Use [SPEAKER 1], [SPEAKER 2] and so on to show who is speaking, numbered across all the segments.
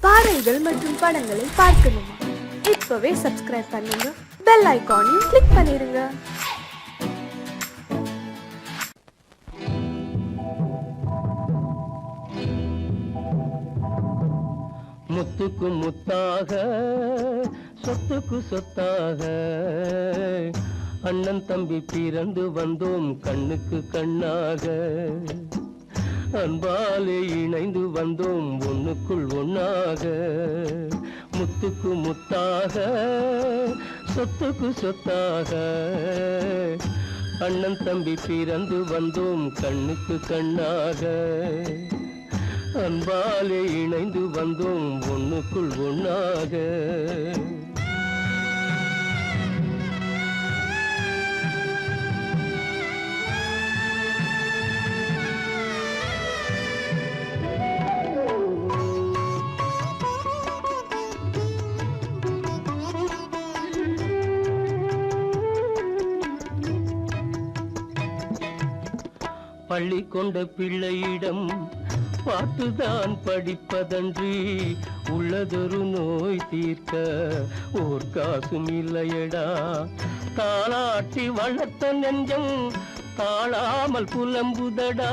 [SPEAKER 1] பாடல்கள் மற்றும் படங்களை பார்க்கணுமா? இப்பவே சப்ஸ்கிரைப் பண்ணுங்க, பெல் ஐகானையும் கிளிக் பண்ணிருங்க.
[SPEAKER 2] முத்துக்கு முத்தாக சொத்துக்கு சொத்தாக அண்ணன் தம்பி பிறந்து வந்தோம் கண்ணுக்கு கண்ணாக. அன்பாலே இணைந்து வந்தோம் ஒண்ணுக்குள் ஒண்ணாக. முத்துக்கு முத்தாக சொத்துக்கு சொத்தாக அண்ணன் தம்பி பிறந்து வந்தோம் கண்ணுக்கு கண்ணாக. அன்பாலே இணைந்து வந்தோம் ஒண்ணுக்குள் ஒண்ணாக. பள்ளி கொண்ட பிள்ளையிடம் பார்த்துதான் படிப்பதன்றி உள்ளதொரு நோய் தீர்க்க ஓர் காசும் இல்லையடா. தாளாட்டி வளர்த்த நெஞ்சம் தாழாமல் புலம்புதடா.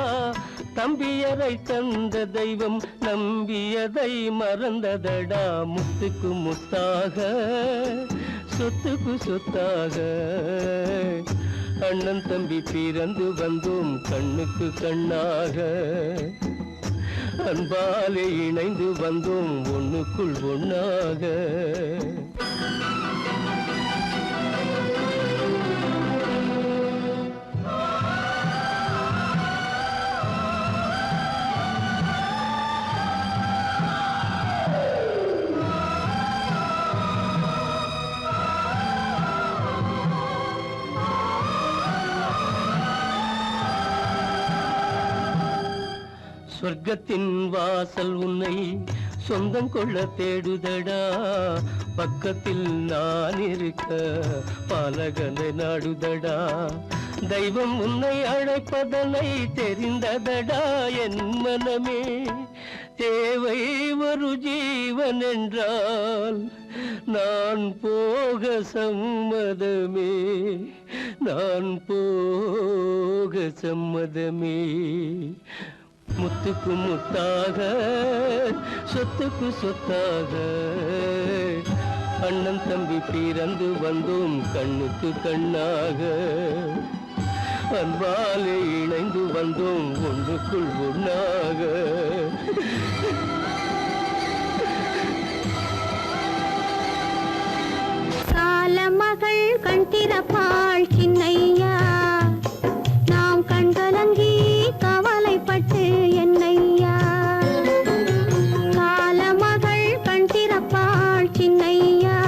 [SPEAKER 2] தம்பியரை தந்த தெய்வம் நம்பியதை மறந்ததடா. முத்துக்கு முத்தாக சொத்துக்கு சொத்தாக அண்ணன் தம்பி பிறந்து வந்தோம் கண்ணுக்கு கண்ணாக. அன்பாலே இணைந்து வந்தோம் ஒண்ணுக்குள் ஒண்ணாக. சொர்க்கத்தின் வாசல் உன்னை சொந்தம் கொள்ள தேடுதடா. பக்கத்தில் நான் இருக்க பாலகனை நாடுதடா. தெய்வம் உன்னை அழைப்பதனை தெரிந்ததடா என் மனமே. தேவை ஒரு ஜீவன் என்றால் நான் போக சம்மதமே. நான் போக சம்மதமே. முத்துக்கு முத்தாக சொத்துக்கு சொத்தாக அண்ணன் தம்பி பிறந்து வந்தோம் கண்ணுக்கு கண்ணாக. அன்பாலே இணைந்து வந்தோம் ஒன்றுக்குள் ஒண்ணாக.
[SPEAKER 3] காலமகள் கண் திறப்பாள் சின்னையா, நாம் கண்கலங்கி கவலைப்பட்டு என்னையா. காலமகள் கண் திறப்பாள் சின்னையா,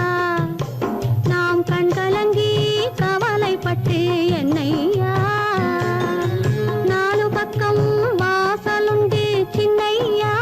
[SPEAKER 3] நாம் கண்கலங்கி கவலைப்பட்டு என்னையா. நாலு பக்கம் வாசலுண்டு சின்னையா,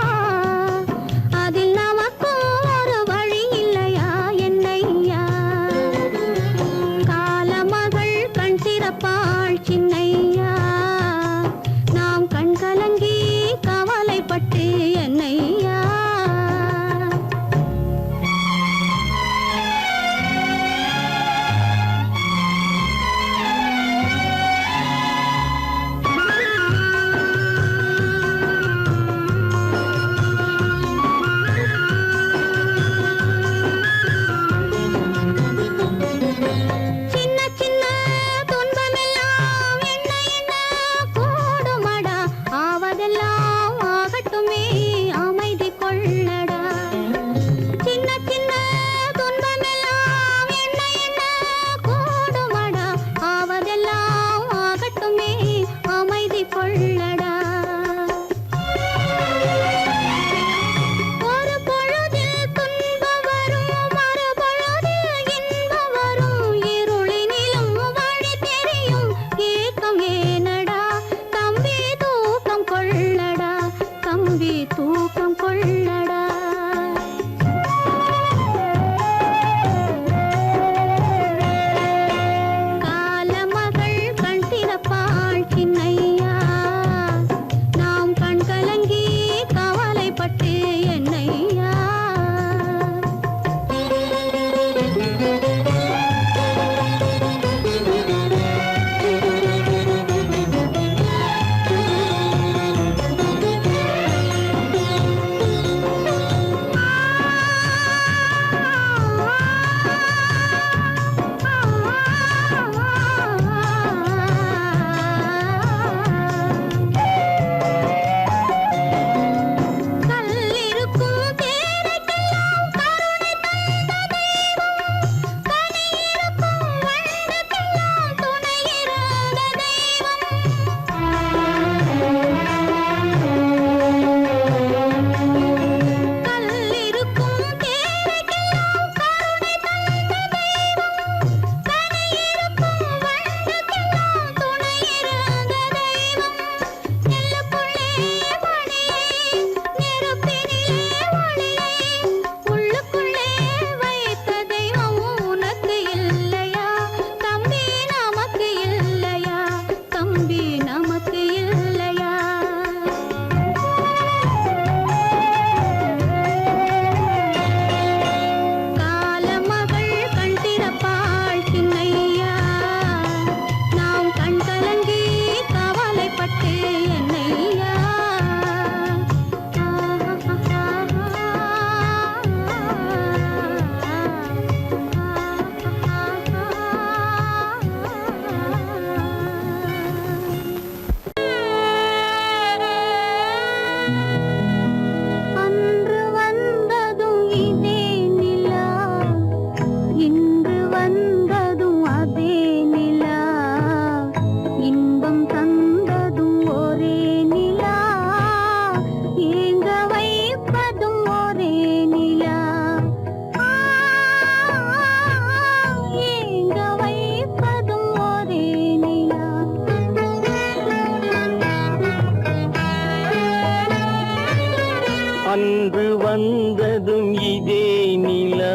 [SPEAKER 2] வந்ததும் இதே நிலா,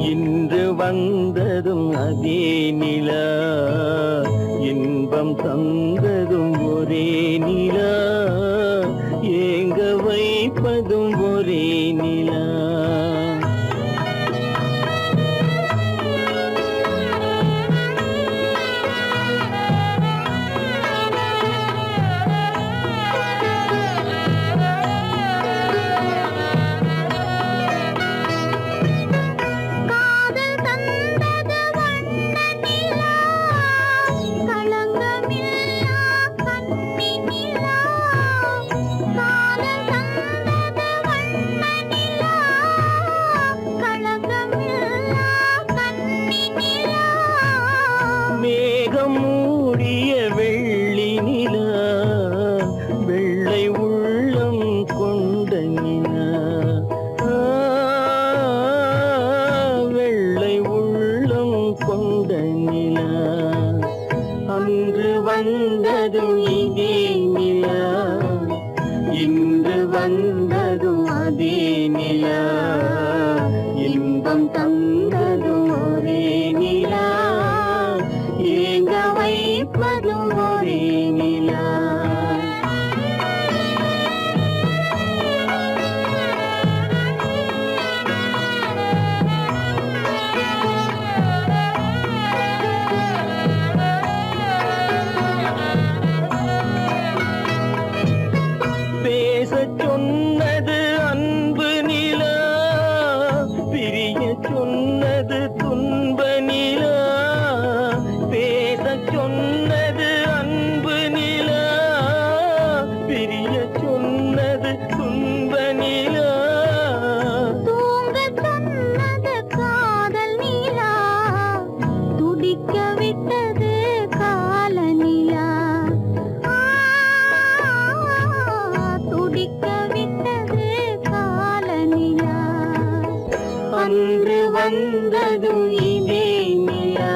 [SPEAKER 2] இன்று வந்ததும் அதே நிலா, இன்பம் தந்ததும் ஒரே நிலா, ஏங்க வைப்பதும் ஒரே நிலா.
[SPEAKER 3] காதல் தந்தது வண்ண நிலா, களங்கமில்லா கன்னி நிலா. காதல் தந்தது வண்ண நிலா, களங்கமில்லா கன்னி நிலா.
[SPEAKER 2] மேகம் மூடிய வெள்ளி நிலா, வெள்ளை உள்ளம் கொண்ட நிலா, வெள்ளை உள்ளம் கொண்ட நிலா. அன்று வந்ததும் இதே நிலா, இன்று வந்ததும் அதே நிலா, இன்பம் தந்ததும் ஒரே நிலா, ஏங்க வைப்பதும் ஒரே நிலா. பேசச் சொன்னது அன்பு நிலா, பிரிய சொன்னது துன்ப நிலா. பேசச் சொன்னது அன்பு நிலா, பிரிய சொன்னது துன்ப நிலா.
[SPEAKER 3] தூங்கச் சொன்னது காதல் நிலா, துடிக்க விட்டது கால நிலா. துடிக்க விட்டது கால நிலா.
[SPEAKER 2] அன்று வந்ததும் இதே நிலா,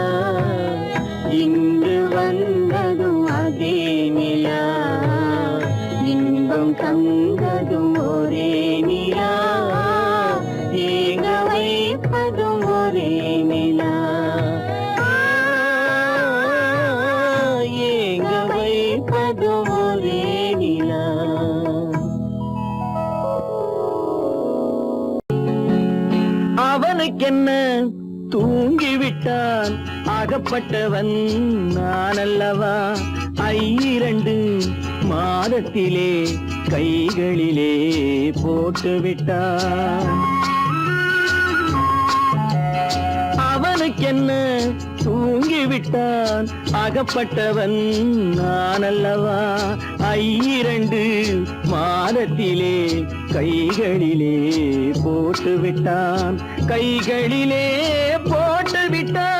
[SPEAKER 2] இன்று வந்ததும் அதே நிலா, இன்பம் தந்ததும் ஒரே நிலா, ஏங்க வைப்பதும் ஒரே நிலா, ஏங்க வைப்பதும் ஒரே நிலா. அவனுக்கென்ன தூங்கிவிட்டான், அகப்பட்டவன் நான் அல்லவா. 2 மாதத்திலே கைகளிலே போட்டு விட்டான். அவனுக்கென்ன தூங்கிவிட்டான், அகப்பட்டவன் நான் அல்லவா. 2 மாதத்திலே கைகளிலே போட்டு விட்டான், கைகளிலே போட்டு விட்டான்.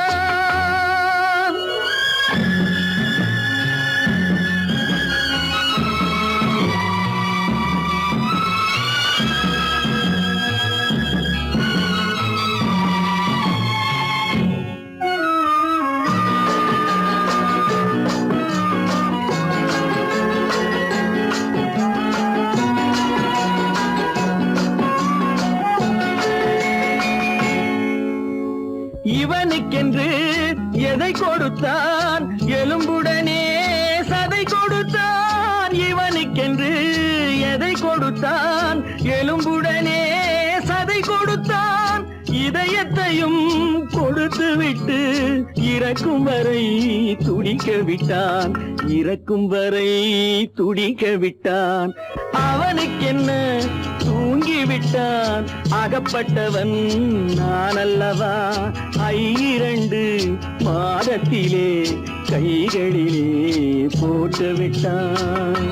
[SPEAKER 2] இவனுக்கென்று எதை கொடுத்தான், எலும்புடனே சதை கொடுத்தான். இவனுக்கென்று எதை கொடுத்தான், எலும்புடனே சதை கொடுத்தான். இதயத்தையும் கொடுத்து விட்டு இறக்கும் வரை துடிக்க விட்டான், இறக்கும் வரை துடிக்க விட்டான். அவனுக்கென்ன தூங்கிவிட்டான், அகப்பட்டவன் நான் அல்லவா. 2 மாதத்திலே கைகளிலே போட்டு விட்டான்.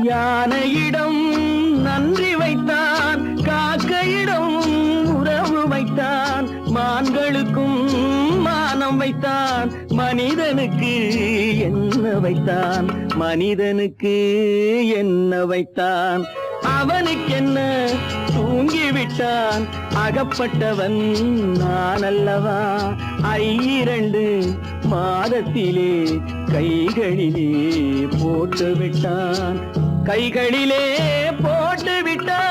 [SPEAKER 2] யானையிடம் நன்றி வைத்தான், காக்கையிடம்
[SPEAKER 4] வானம் வைத்தான் மனிதனுக்கு என்ன வைத்தான், மனிதனுக்கு என்ன வைத்தான். அவனுக்கென்ன தூங்கிவிட்டான், அகப்பட்டவன் நான் அல்லவா. 2 மாதத்திலே கைகளிலே போட்டு விட்டான், கைகளிலே போட்டு விட்டான்.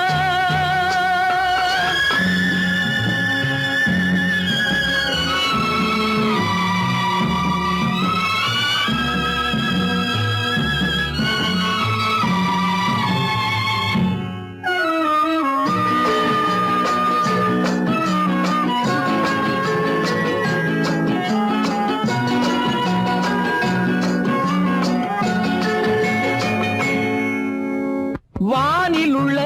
[SPEAKER 4] வானில் உள்ள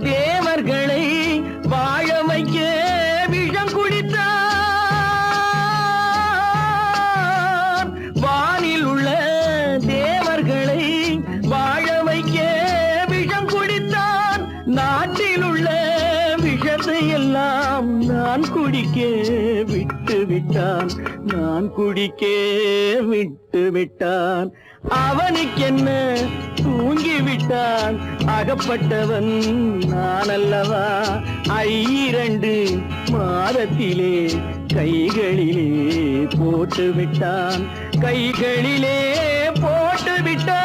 [SPEAKER 4] தேவர்களை வாழ வைக்க விஷம் குடித்தான். வானில் உள்ள தேவர்களை வாழ வைக்க விஷம் குடித்தான். நாட்டில் உள்ள விஷத்தை எல்லாம் நான் குடிக்க விட்டு விட்டான், நான் குடிக்க விட்டு விட்டான். அவனுக்கென்ன தூங்கிவிட்டான், அகப்பட்டவன் நான் அல்லவா. 2 மாதத்திலே கைகளிலே போட்டு விட்டான், கைகளிலே போட்டு விட்டான்.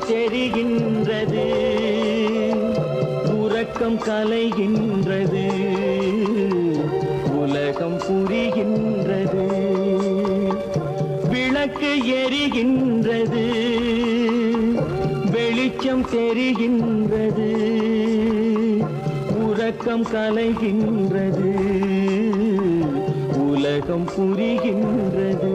[SPEAKER 4] தெரிகின்றது, உறக்கம் கலைகின்றது, உலகம் புரிகின்றது. விளக்கு எரிகின்றது, வெளிச்சம் தெரிகின்றது, உறக்கம் கலைகின்றது, உலகம் புரிகின்றது.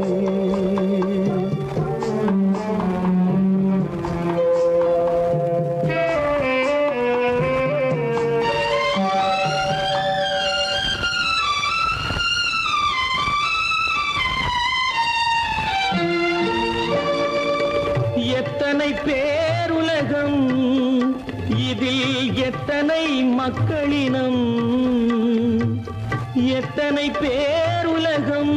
[SPEAKER 4] எத்தனை பேருலகம், இதில் எத்தனை மக்களினம். எத்தனை பேருலகம்,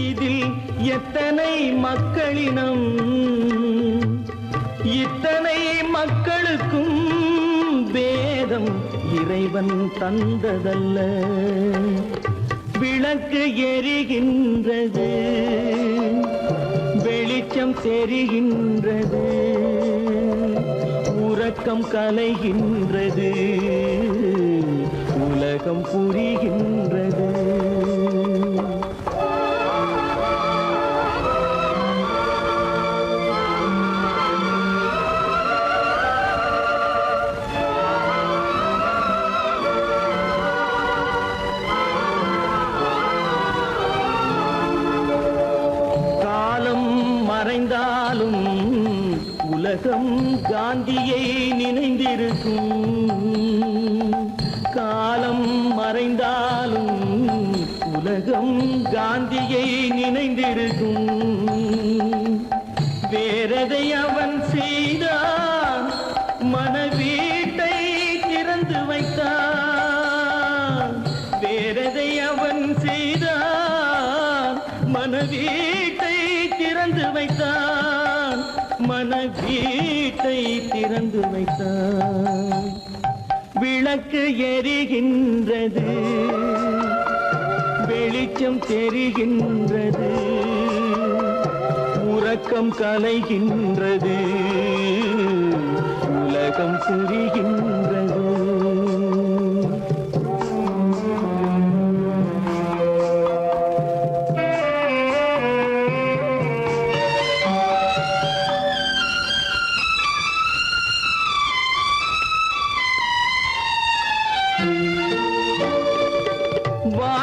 [SPEAKER 4] இதில் எத்தனை மக்களினம். இத்தனை மக்களுக்கும் வேதம் இறைவன் தந்ததல்ல. விளக்கு எரிகின்றது, வெளிச்சம் தெரிகின்றது, உறக்கம் கலைகின்றது, உலகம் புரிகின்றது. மறைந்தாலும் உலகம் காந்தியை நினைந்திருக்கும். காலம் மறைந்தாலும் உலகம் காந்தியை நினைந்திருக்கும். வேறதை அவன் செய்தான், மனவீட்டை திறந்து வைத்தான். வேறதை அவன் செய்தான், மனவீட்டை திறந்து வைத்தான், மனவீட்டை திறந்து வைத்தான். விளக்கு எரிகின்றது, வெளிச்சம் தெரிகின்றது, உறக்கம் கலைகின்றது, உலகம் புரிகின்றது.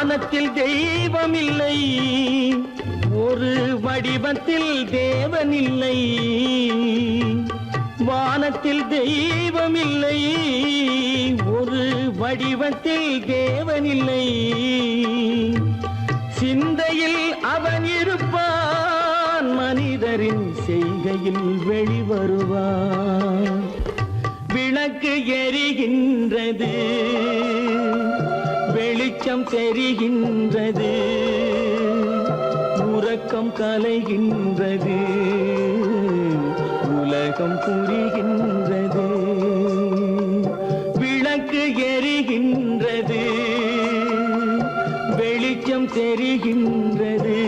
[SPEAKER 4] வானத்தில் தெய்வம் இல்லை, ஒரு வடிவத்தில் தேவன் இல்லை. வானத்தில் தெய்வம் இல்லை, ஒரு வடிவத்தில் தேவன் இல்லை. சிந்தையில் அவன் இருப்பான், மனிதரின் செய்கையில் வெளிவருவான். விளக்கு எரிகின்றது, வெளிச்சம் தெரிகின்றது, உறக்கம் கலைகின்றது, உலகம் புரிகின்றது. விளக்கு எரிகின்றது, வெளிச்சம் தெரிகின்றது,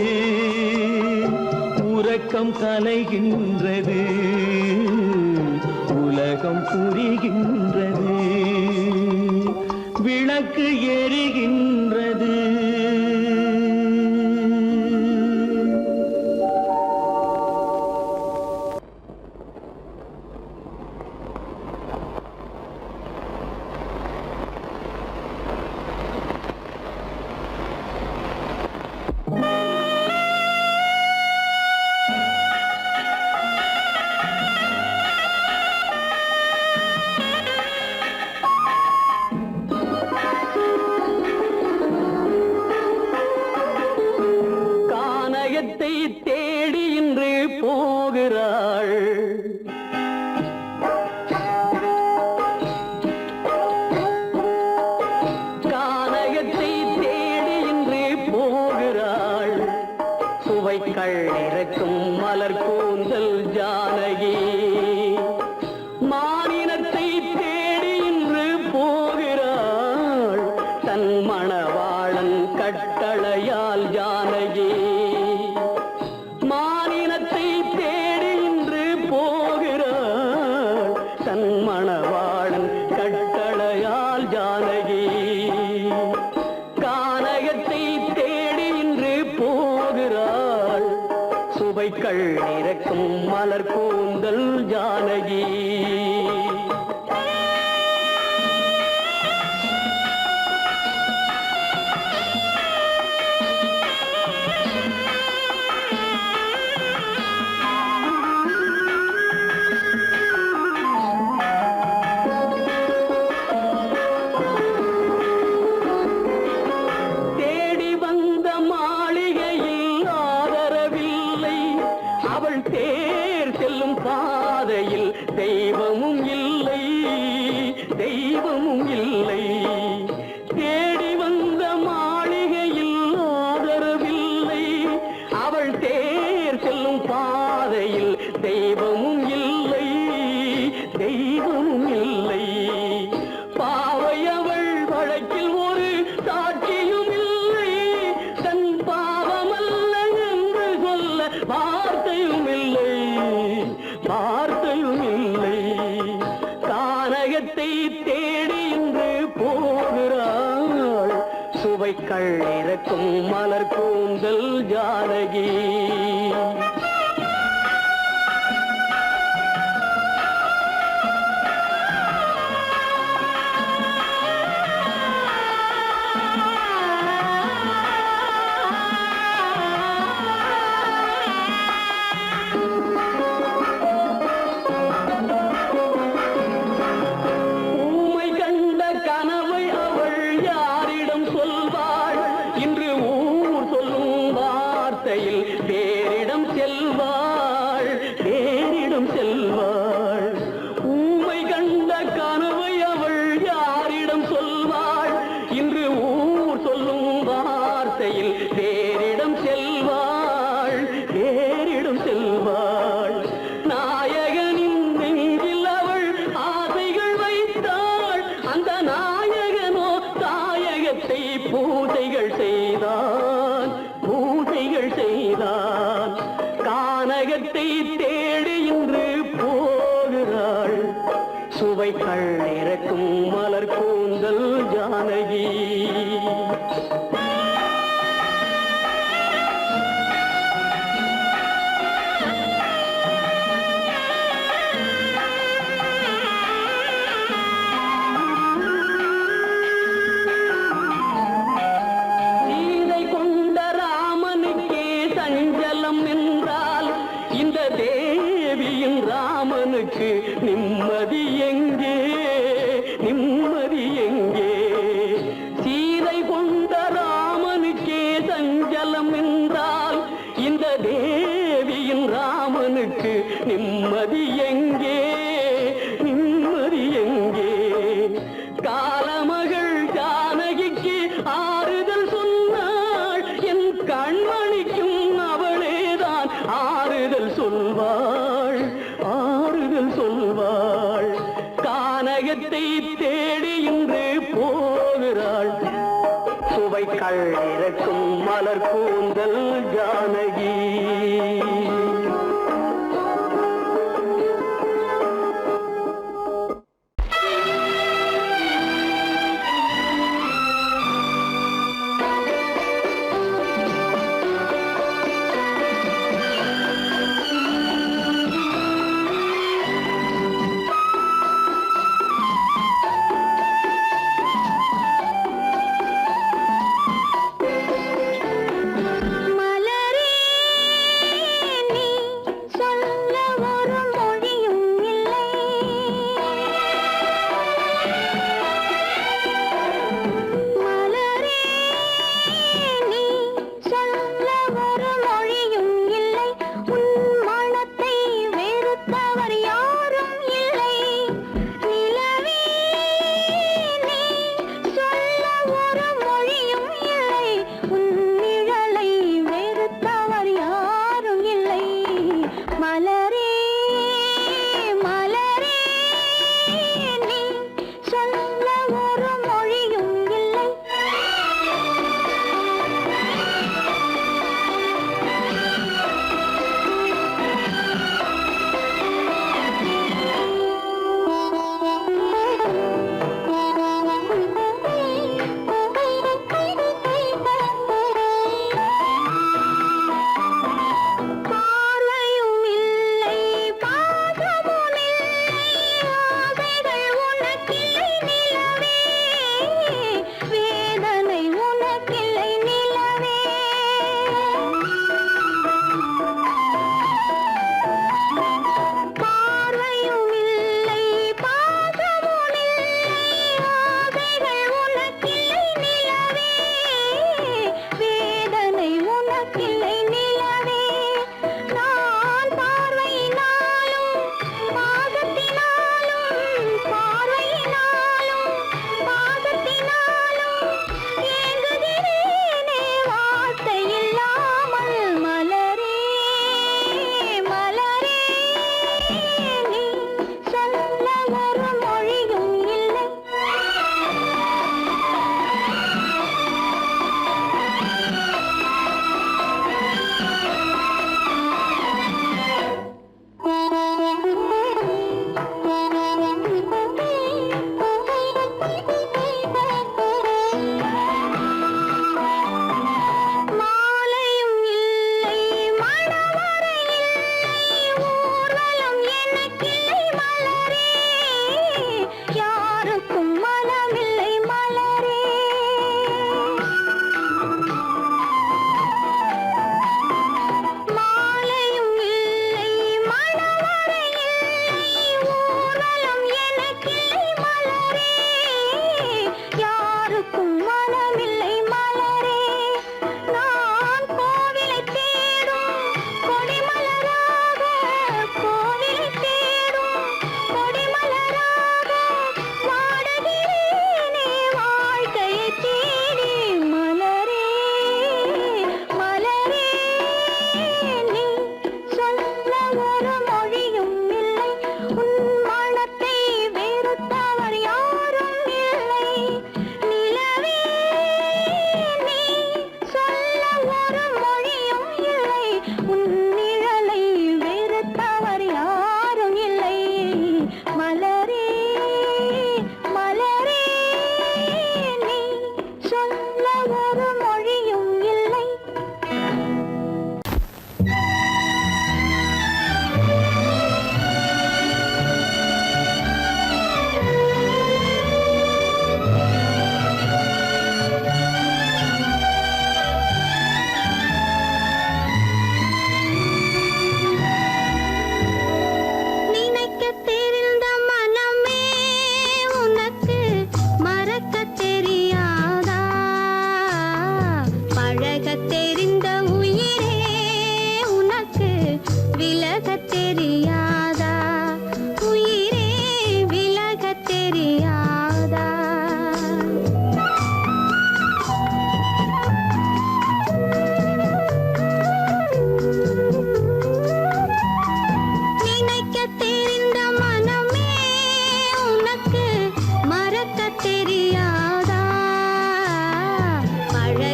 [SPEAKER 4] உறக்கம் கலைகின்றது, உலகம் புரிகின்றது. விளக்கு எரிகின்றது. கானகத்தை தேடி இன்று போகிறாள், கானகத்தை தேடி இன்று போகிறாள். சுவைக்கள் இறக்கும் மலர் கூந்தல் ஜானகி, மானினத்தை தேடி இன்று போகிறாள். தன் மணவாளன் கட்டளையால் ஜானகி, மானினத்தை தேடி இன்று போகிறாள். தன் மணவாளன் கட்டளையால் ஜானகி. கானகத்தை தேடி இன்று போகிறாள். சுவைக்கள் இறக்கும் மலர் கூந்தல் ஜானகி. தேடி வந்த மாளிகையில் ஆதரவில்லை, அவள் தேர் செல்லும் பாதையில் தெய்வமும் இல்லை, தெய்வமும் இல்லை. தேடி வந்த மாளிகையில் ஆதரவில்லை, அவள் தேர் செல்லும் பாதையில் தெய்வமும் இல்லை, தெய்வமும் இல்லை. பாவை அவள் வழக்கில் ஒரு சாட்சியும் இல்லை, தன் பாவமல்ல என்று சொல்ல வார்த்தையும் இல்லை, வார்த்தையும் இல்லை. கானகத்தை தேடி இன்று போகிறாள். சுவைக்கள் இறக்கும் மலர் கூந்தல் ஜானகி. ஊமை கண்ட கனவை அவள் யாரிடம் சொல்வாள்? இன்று ஊர் சொல்லும் வார்த்தையில் வேறிடம் செல்வாள், வேறிடம் செல்வாள். ஊமை கண்ட கனவை அவள் யாரிடம் சொல்வாள்? இன்று ஊர் சொல்லும் வார்த்தையில் வேறிடம் செல்வாள், வேறிடம் செல்வாள். நாயகனின் நெஞ்சில் அவள் ஆசைகள் வைத்தாள், அந்த நாயகனோ தாயகத்தை பூஜைகள் செய்தான், பூஜைகள் செய்தான். கானகத்தை தேடி இன்று போகிறாள். சுவைக்கள் இறக்கும் மலர் கூந்தல் ஜானகி. தேவியின் ராமனுக்கு நிம்மதி எங்கே, நிம்மதி எங்கே? சீதை கொண்ட ராமனுக்கே சஞ்சலம் என்றால் இந்த தேவியின் ராமனுக்கு நிம்மதி எங்கே, நிம்மதி எங்கே? காலமகள் ஜானகிக்கு ஆறுதல் சொன்னாள், என் கண்மணிக்கும் அவளேதான் ஆறுதல் சொல்வாள், ஆறுதல் சொல்வாள். கானகத்தை தேடி இன்று போகிறாள், சுவைக்கள் இறக்கும் மலர் கூந்தல் ஜானகி.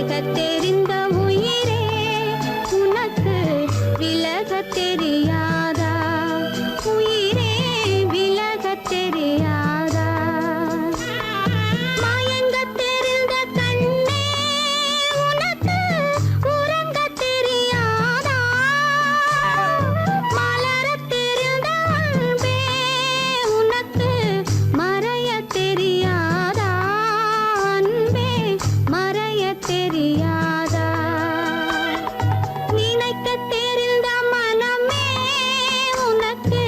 [SPEAKER 3] பழகத் தெரிந்த உயிரே உனக்கு விலகத் தெரியாதா உயிரே விலகத் தெரியாதா மயங்கத் தெரிந்த கண்ணே உனக்கு உறங்கத் தெரியாதா மலரத் தெரிந்த அன்பே உனக்கு மறையத் தெரியாதா அன்பே மறையத் தெரியாதா நினைக்கத் தெரிந்த மனமே உனக்கு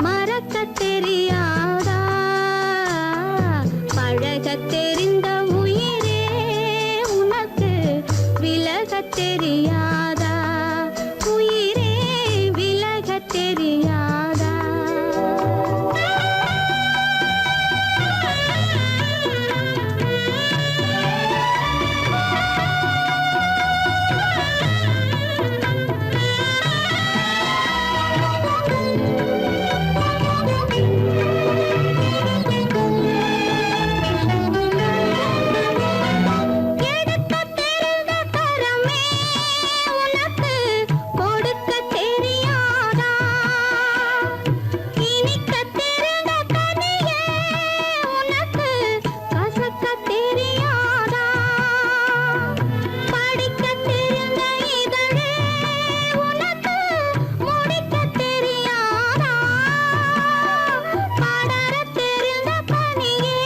[SPEAKER 3] மறக்கத் தெரியாதா பழகத் தெரிந்த உயிரே உனக்கு விலகத் தெரியாதா உயிரே விலகத் தெரியாதா எடுக்கத் தெரிந்த கரமே உனக்கு கொடுக்கத் தெரியாதா இனிக்கத் தெரிந்த கனியே உனக்கு கசக்கத் தெரியாதா படிக்கத் தெரிந்த இதழே உனக்கு முடிக்கத் தெரியாதா படரத் தெரிந்த பனியே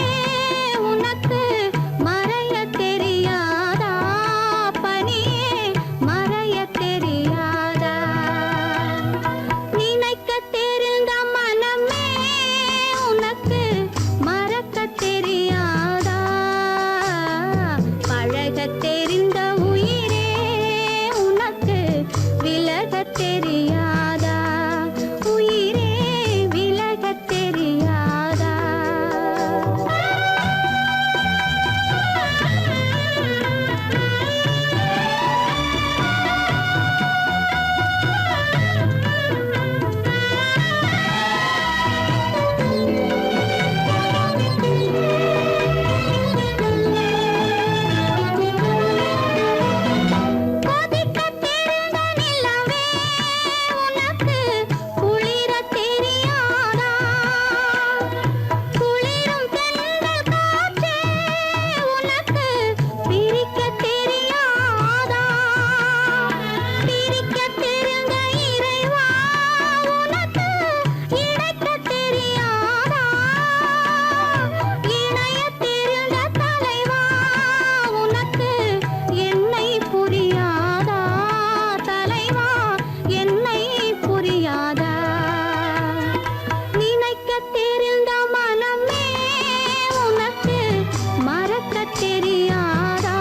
[SPEAKER 3] உனக்கு மறையத் தெரியாதா பனியே மறையத் தெரியாதா நினைக்கத் தெரிந்த மனமே உனக்கு மறக்கத் தெரியாதா பழகத் தெரிந்த உயிரே உனக்கு விலகத் தெரியாதா உயிரே விலகத் தெரியாதா கொதிக்கத் தெரிந்த நிலவே உனக்கு குளிரத் தெரியாதா குளிரும் தென்றல் காற்றே உனக்கு பிரிக்கத் தெரியாதா பிரிக்கத் தெரிந்த இறைவா உனக்கு இணைக்கத் தெரியாதா இணையத் தெரிந்த தலைவா உனக்கு என்னை புரியாதா தலைவா என்னை புரியாதா நினைக்கத் தெரிந்த மனமே உனக்கு மறக்கத் தெரியாதா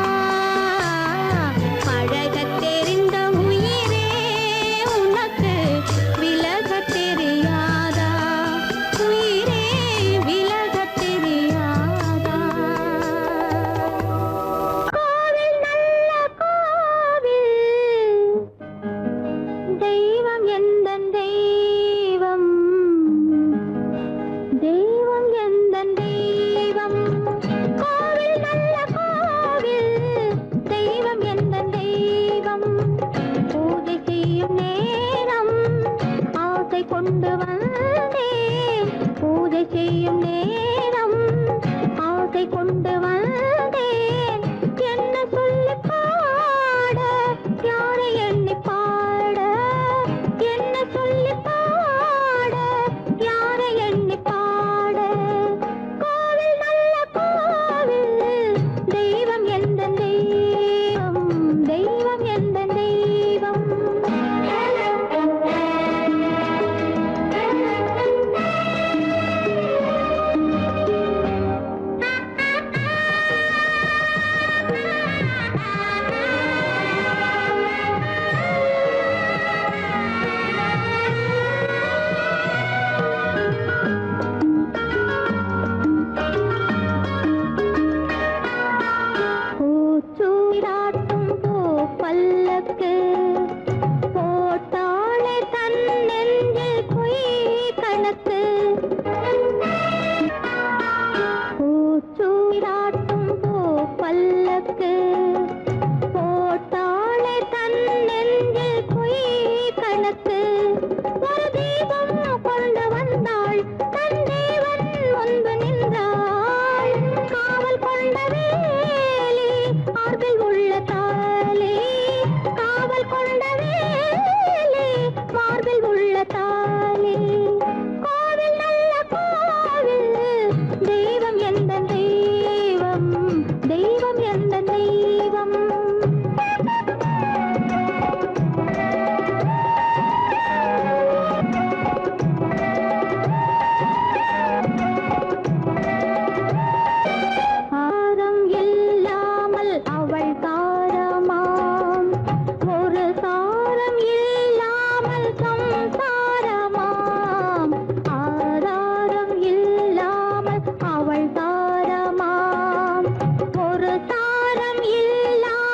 [SPEAKER 3] பழகத் தெரிந்த உயிரே உனக்கு விலகத் தெரியாதா உயிரே விலகத் தெரியாதா கோவில் நல்ல கோவில் தெய்வம் எந்தன் தெய்வம் தெய்வம் எந்தன் தெய்வம் கோவில் நல்ல கோவில் தெய்வம் எந்தன் தெய்வம் பூஜை செய்யும் நேரம் ஆசை கொண்டு வந்தேன் பூஜை செய்யும் நேரம் ஆசை கொண்டு வந்தேன் என்ன சொல்லி பாட யாரை எண்ணி பாட என்ன சொல்லி பாட யாரை எண்ணி பாட கோவில் நல்ல கோவில் தெய்வம் எந்த தெய்வம் தெய்வம் எந்த தெய்வம் மார்பில் உள்ள தாலே காவல் கொண்ட வேலே மார்பில் உள்ள தாலே கோவில் நல்ல கோவில் தெய்வம் எந்த தெய்வம் தெய்வம் எந்த தெய்வம் ஆரம் இல்லாமல் அவள் தாரமாம் ஒரு சாரம் இல்லாமல் சம்சாரமாம் ஆதாரம் இல்லாமல் அவள் தாரமாம் ஒரு சாரம் இல்லாமல்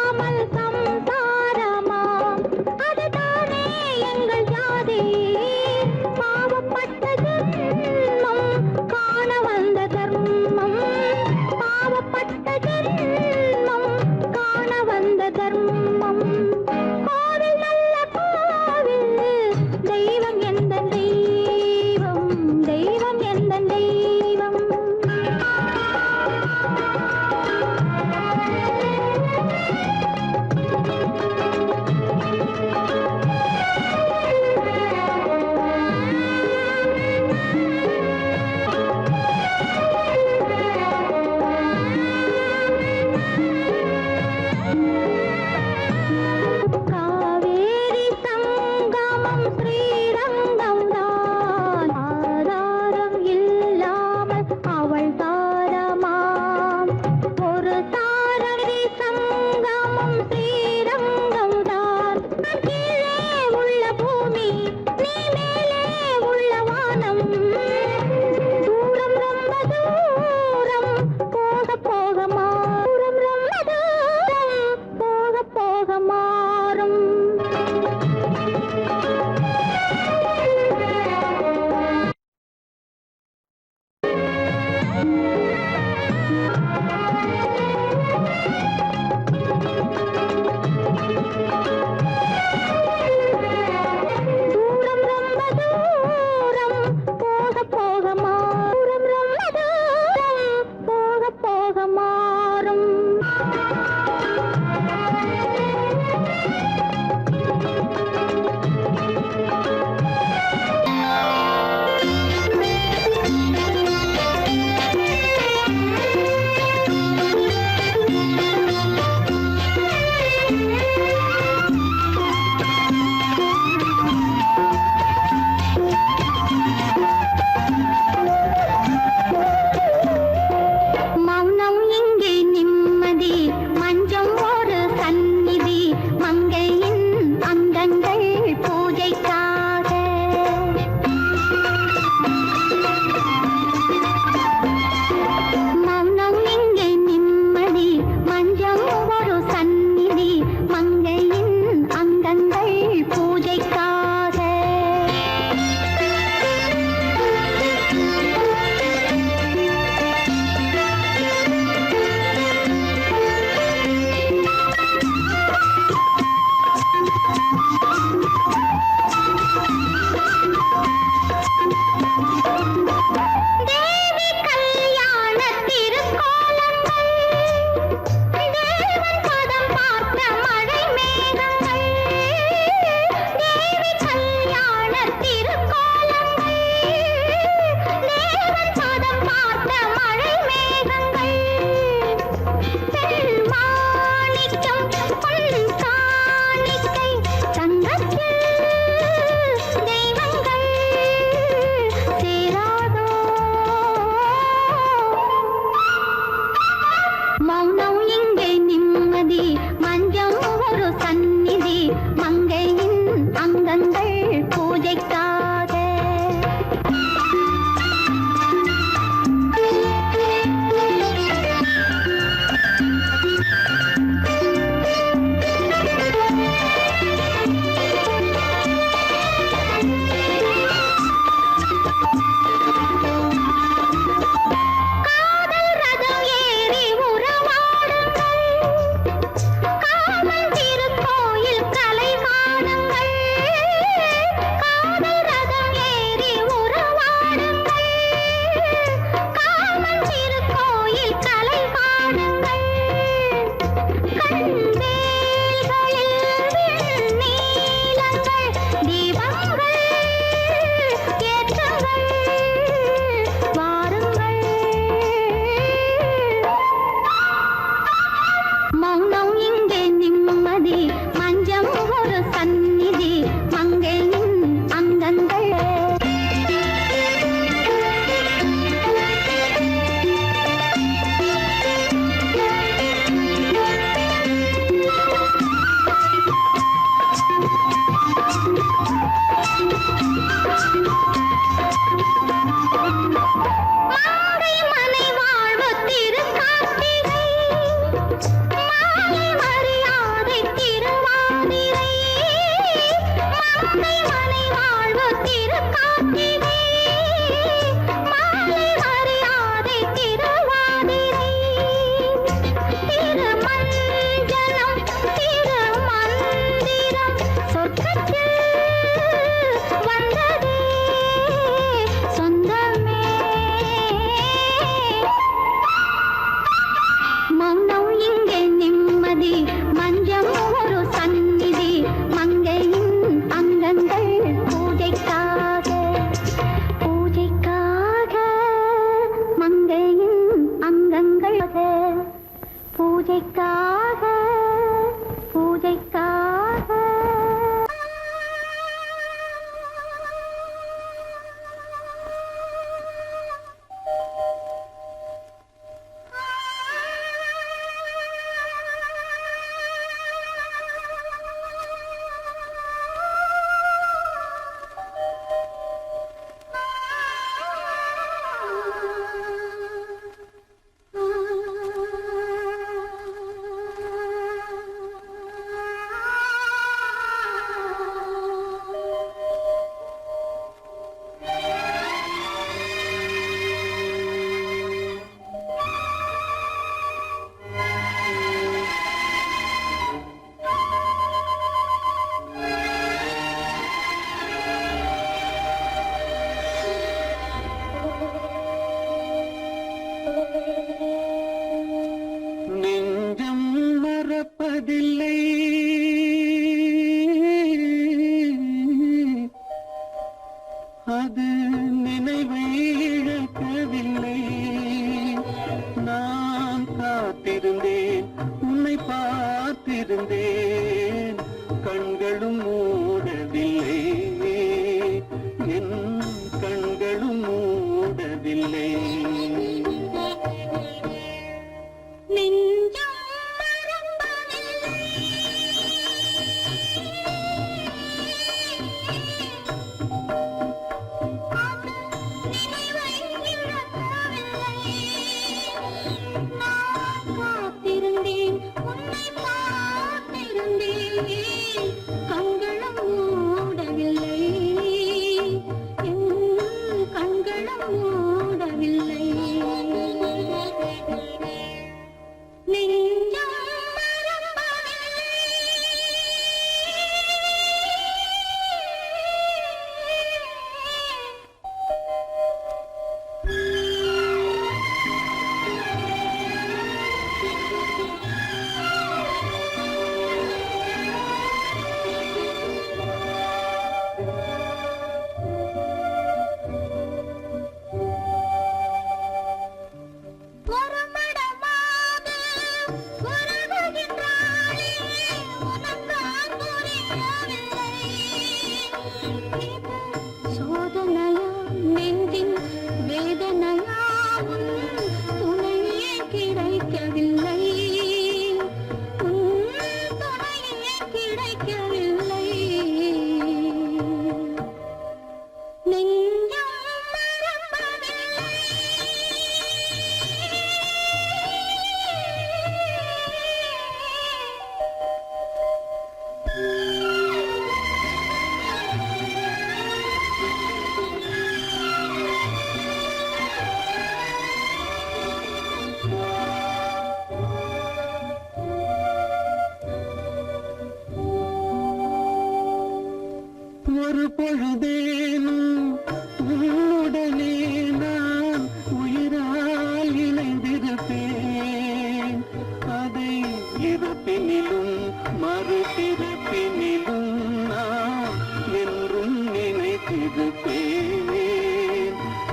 [SPEAKER 5] மறப்பதில்லை அது நினைவை இழக்கவில்லை நான் காத்திருந்தேன் உன்னை பார்த்திருந்தேன் கண்களும் மூடவில்லை என் கண்களும் மூடவில்லை
[SPEAKER 3] கண்களும் மூடவில்லை என் கண்களும் மூடவில்லை நெஞ்சம் சோதனையா நெஞ்சின் வேதனையா உன் துணையே கிடைக்கவில்லை உன் துணையே கிடைக்கவில்லை நெஞ்சம் மறப்பதில்லை
[SPEAKER 5] ஒரு பொழுதேனும் உன்னுடனே நான் உயிரால் இணைந்திருப்பேன் அதை இறப்பினிலும் மறுபிறப்பினிலும் நான் என்றும் நினைத்திருப்பேன்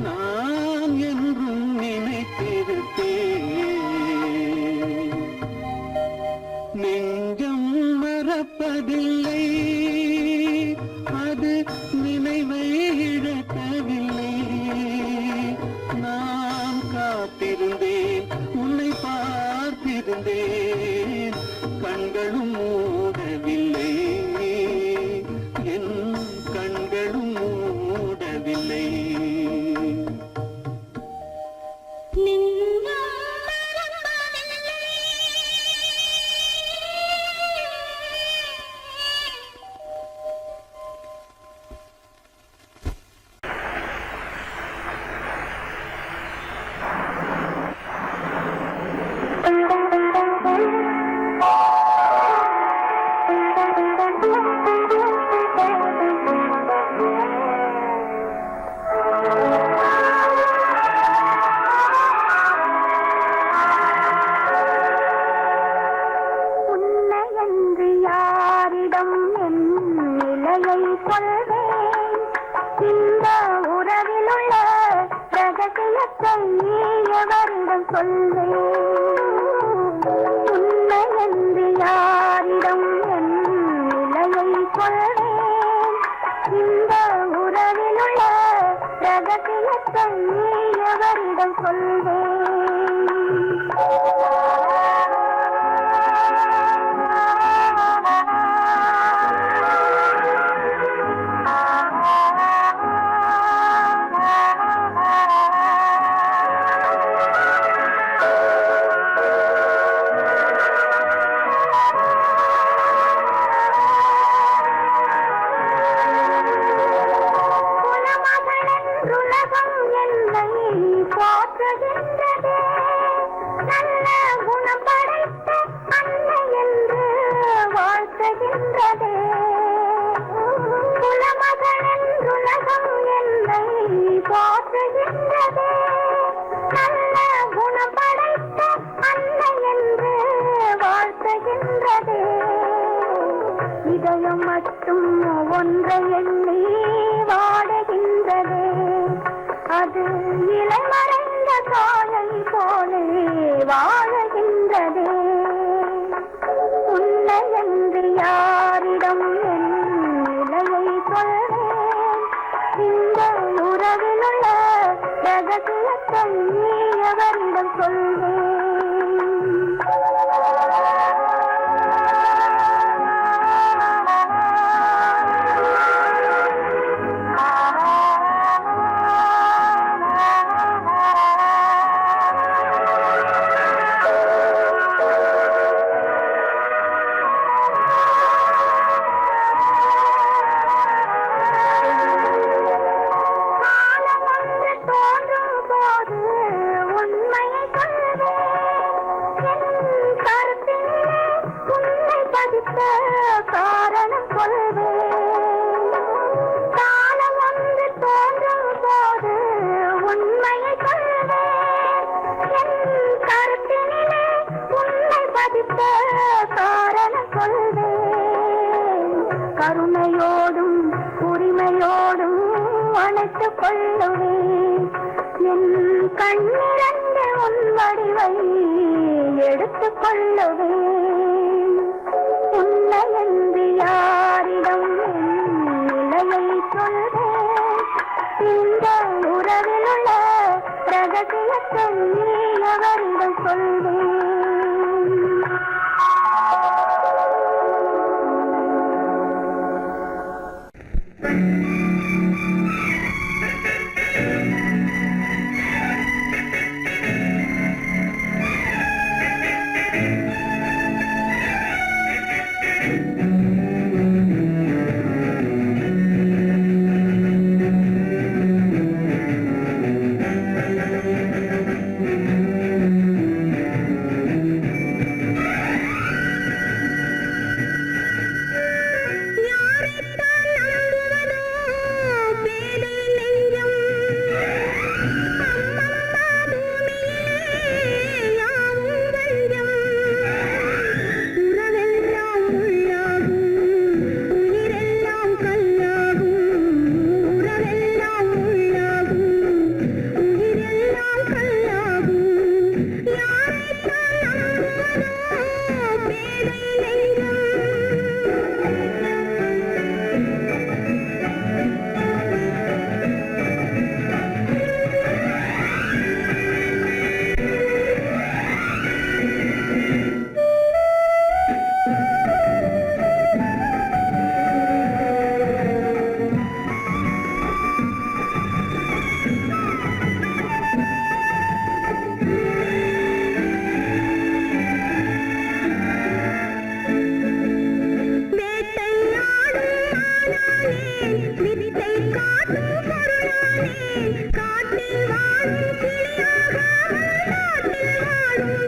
[SPEAKER 5] நான் என்றும் நினைத்திருப்பேன் நெஞ்சம் மறப்பதில்லை அது நினைவை இழக்கவில்லை நான் காத்திருந்தேன் உன்னை பார்த்திருந்தேன் கண்களும் மூடவில்லை என் கண்களும் மூடவில்லை
[SPEAKER 3] உன்னையன்று யாரிடம் என் நிலையை சொல்வேன் இந்த உறவிலுள்ள ரகசியத்தை எவரிடம் சொல்வேன் உன்னையன்று யாரிடம் என் நிலையை சொல்வேன் இந்த உறவிலுள்ள ரகசியத்தை எவரிடம் சொல்வேன் உலகம் என்னை போற்றுகின்ற இதயம் மட்டும் ஒன்றை எண்ணி வாடுகின்றதே, அது இலை மறைந்த காலை போலே வாழுகின்றதே. உன்னை என்று யாரிடம் என் நிலையை சொல்வேன், இந்த உறவில் உள்ள ரகசியத்தை எவரிடம் சொல்வேன்? காரணம் சொல்வேன். காலம் வந்து தோன்றும் போது உண்மையை சொல்வேன். என் கருத்தினிலே உன்னை பதித்த காரணம் சொல்வேன். கருணையோடும் உரிமையோடும் அணைத்துக் கொள்ளுவேன். என் கண்ணிரண்டு உன் வடிவை எடுத்துக் கொள்ளுவேன். உன்னை என்று யாரிடம் நிலையை சொல்வேன், இந்த உறவில் உள்ள ரகசியத்தை எவரிடம் சொல்வேன்?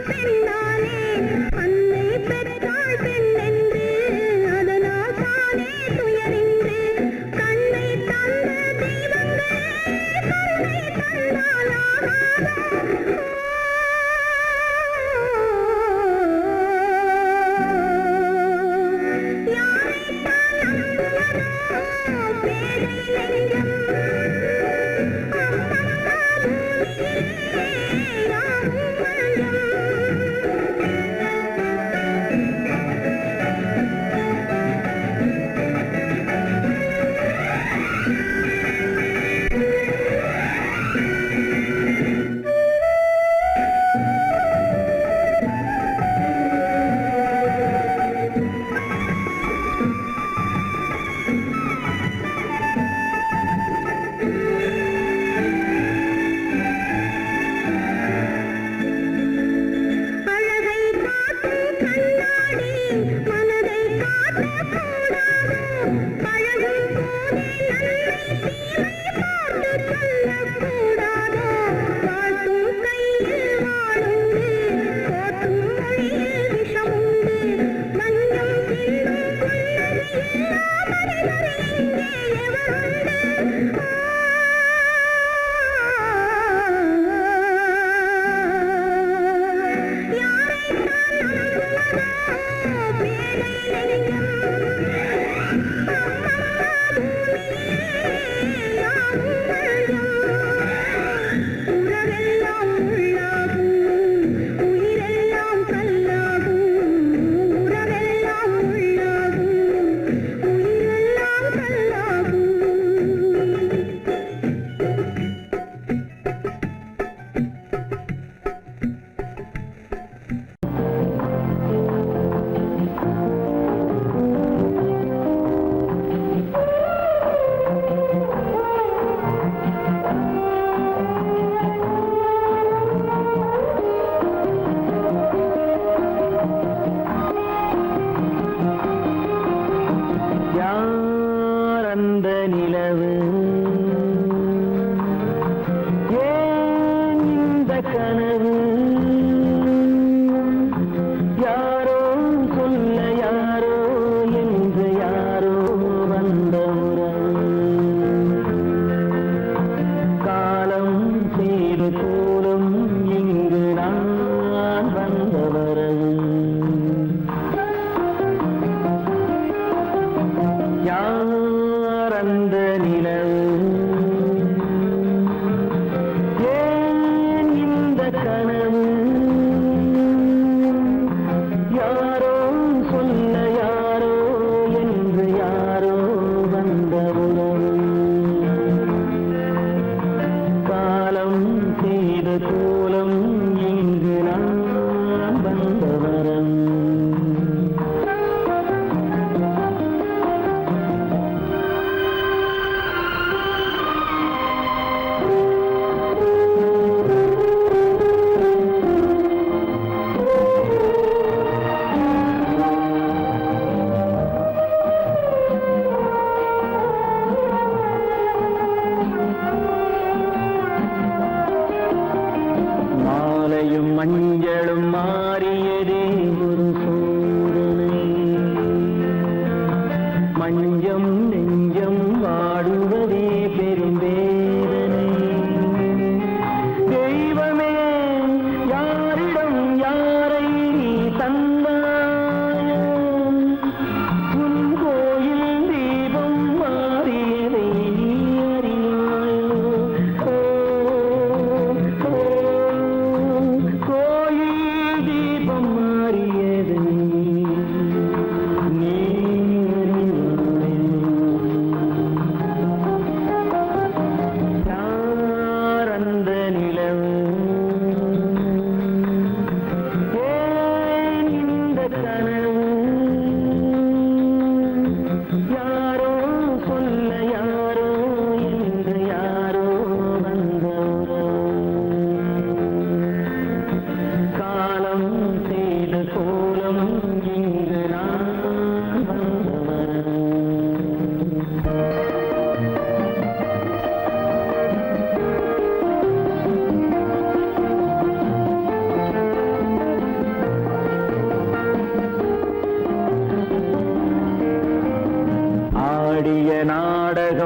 [SPEAKER 3] பெண்ணாலே அன்னை பெற்றாள் பெண் என்று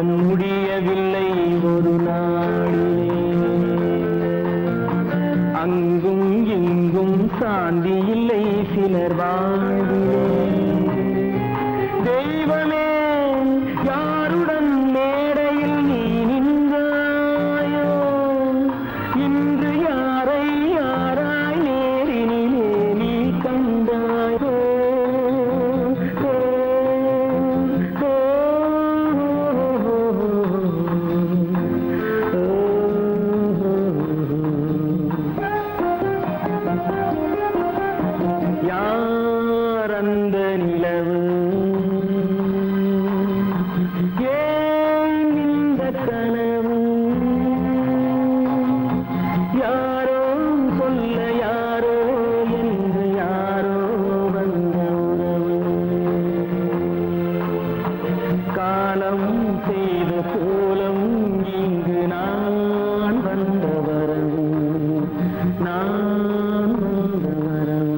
[SPEAKER 4] முடியவில்லை ஒரு நாளிலே. அங்கும் இங்கும் சாந்தி இல்லை சிலர் வாழ்விலே. தெய்வமே யாருடன் மேடையில் நீ நின்றாயோ, இன்று யாரை யாராய் நேரினிலே நீ கண்டாயோ. யார் அந்த நிலவு, ஏன் இந்த கனவு, யாரோ சொல்ல யாரோ என்று யாரோ வந்த உறவு. காலம் செய்த கோலம் இங்கு நான் வந்த வரவு, நான் வந்த வரவு.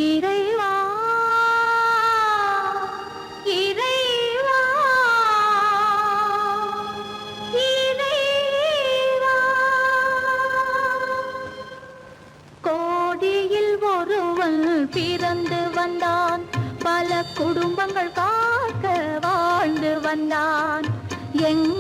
[SPEAKER 3] இறைவா இறைவா இறைவா, கோடியில் ஒருவன் பிறந்து வந்தான், பல குடும்பங்கள் காக்க வாழ்ந்து வந்தான். எங்கள்